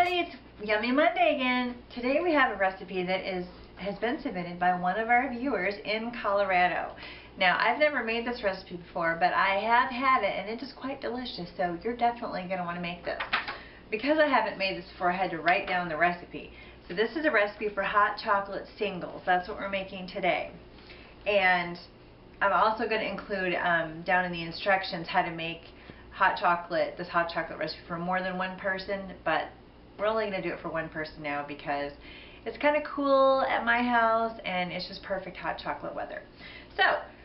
everybody, it's Yummy Monday again. Today we have a recipe that has been submitted by one of our viewers in Colorado. Now, I've never made this recipe before, but I have had it and it is quite delicious, so you're definitely going to want to make this. Because I haven't made this before, I had to write down the recipe. So this is a recipe for hot chocolate singles. That's what we're making today. And I'm also going to include down in the instructions how to make this hot chocolate recipe for more than one person, but we're only going to do it for one person now because it's kind of cool at my house and it's just perfect hot chocolate weather. So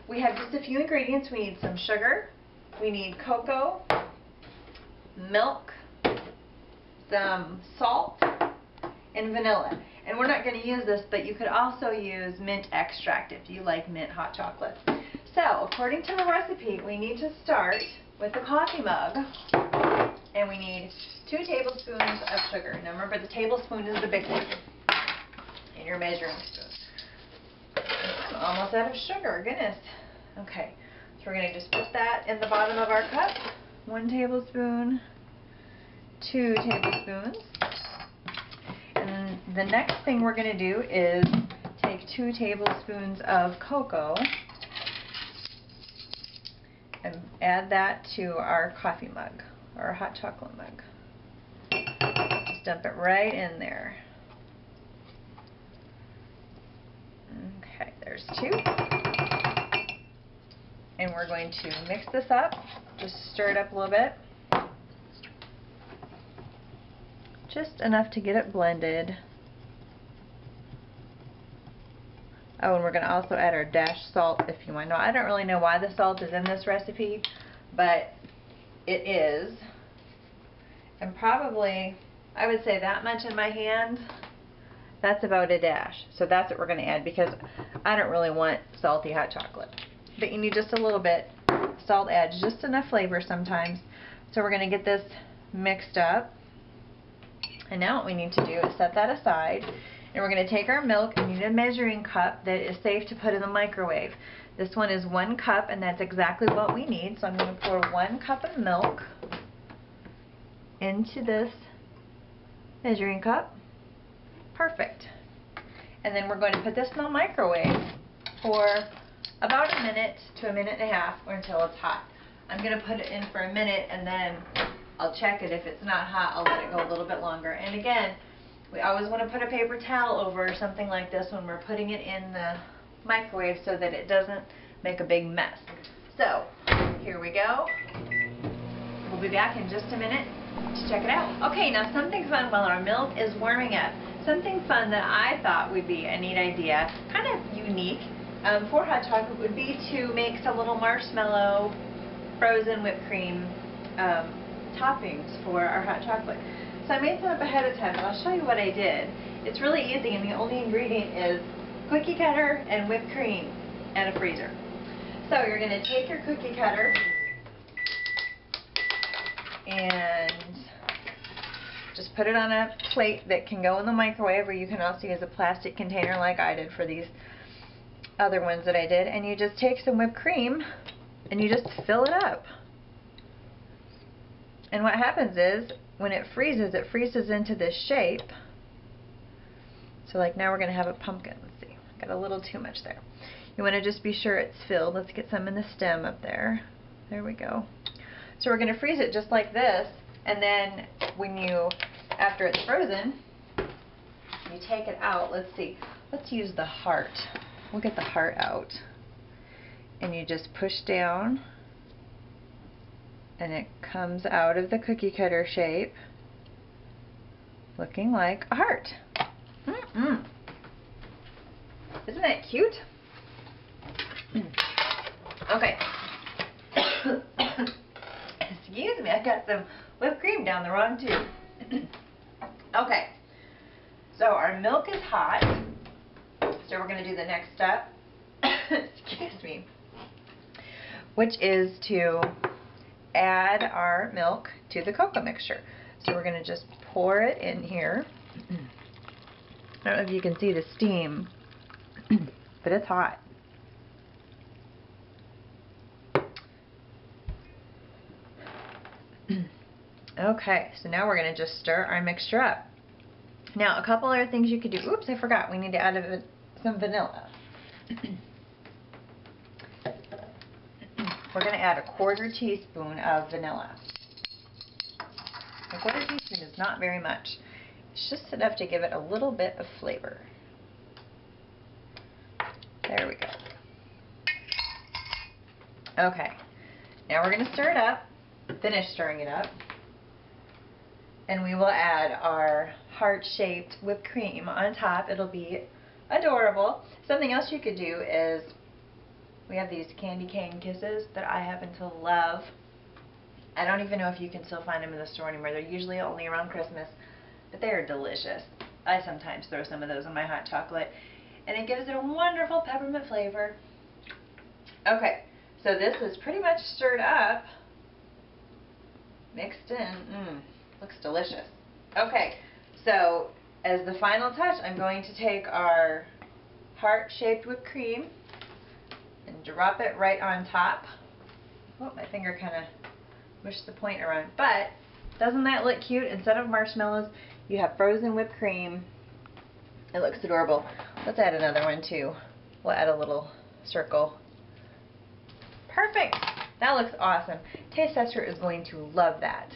we have just a few ingredients. We need some sugar, we need cocoa, milk, some salt, and vanilla. And we're not going to use this, but you could also use mint extract if you like mint hot chocolate. So according to the recipe, we need to start with a coffee mug, and we need 2 tablespoons of sugar. Now remember, the tablespoon is the big one in your measuring spoon. I'm almost out of sugar, goodness. Okay, so we're going to just put that in the bottom of our cup. 1 tablespoon, 2 tablespoons. And then the next thing we're going to do is take 2 tablespoons of cocoa and add that to our coffee mug, or our hot chocolate mug. Just dump it right in there. Okay, there's 2. And we're going to mix this up, just stir it up a little bit. Just enough to get it blended. Oh, and we're going to also add our dashed salt if you want. Now, I don't really know why the salt is in this recipe, but it is. And probably, I would say that much in my hand, that's about a dash. So that's what we're going to add because I don't really want salty hot chocolate. But you need just a little bit. Salt adds just enough flavor sometimes. So we're going to get this mixed up. And now what we need to do is set that aside. And we're going to take our milk and need a measuring cup that is safe to put in the microwave. This one is 1 cup, and that's exactly what we need. So I'm going to pour 1 cup of milk into this measuring cup. Perfect. And then we're going to put this in the microwave for about a minute to a minute and a half, or until it's hot. I'm going to put it in for a minute, and then I'll check it. If it's not hot, I'll let it go a little bit longer. And again, we always want to put a paper towel over something like this when we're putting it in the microwave so that it doesn't make a big mess. So, here we go. We'll be back in just a minute to check it out. Okay, now something fun while our milk is warming up. Something fun that I thought would be a neat idea, kind of unique, for hot chocolate would be to make some little marshmallow frozen whipped cream toppings for our hot chocolate. So I made some up ahead of time, and I'll show you what I did. It's really easy, and the only ingredient is cookie cutter and whipped cream and a freezer. So you're going to take your cookie cutter and just put it on a plate that can go in the microwave, or you can also use a plastic container like I did for these other ones that I did. And you just take some whipped cream and you just fill it up. And what happens is, when it freezes into this shape. So like now we're going to have a pumpkin. Let's see, got a little too much there. You want to just be sure it's filled. Let's get some in the stem up there. There we go. So we're going to freeze it just like this, and then after it's frozen, you take it out. Let's see, let's use the heart. We'll get the heart out. And you just push down, and it comes out of the cookie cutter shape looking like a heart. Isn't that cute? Okay. Excuse me, I got some whipped cream down the wrong tube. Okay, so our milk is hot, so we're going to do the next step, excuse me, which is to add our milk to the cocoa mixture. So we're going to just pour it in here. I don't know if you can see the steam, but it's hot. Okay, so now we're going to just stir our mixture up. Now, a couple other things you could do. Oops, I forgot. We need to add some vanilla. We're going to add a 1/4 teaspoon of vanilla. A 1/4 teaspoon is not very much. It's just enough to give it a little bit of flavor. There we go. Okay, now we're going to stir it up, finish stirring it up, and we will add our heart-shaped whipped cream on top. It'll be adorable. Something else you could do is, we have these candy cane kisses that I happen to love. I don't even know if you can still find them in the store anymore. They're usually only around Christmas, but they are delicious. I sometimes throw some of those in my hot chocolate, and it gives it a wonderful peppermint flavor. Okay, so this is pretty much stirred up, mixed in. Looks delicious. Okay, so as the final touch, I'm going to take our heart-shaped whipped cream and drop it right on top. Oh, my finger kind of mushed the point around. But doesn't that look cute? Instead of marshmallows, you have frozen whipped cream. It looks adorable. Let's add another one too. We'll add a little circle. Perfect. That looks awesome. Taste Tester is going to love that.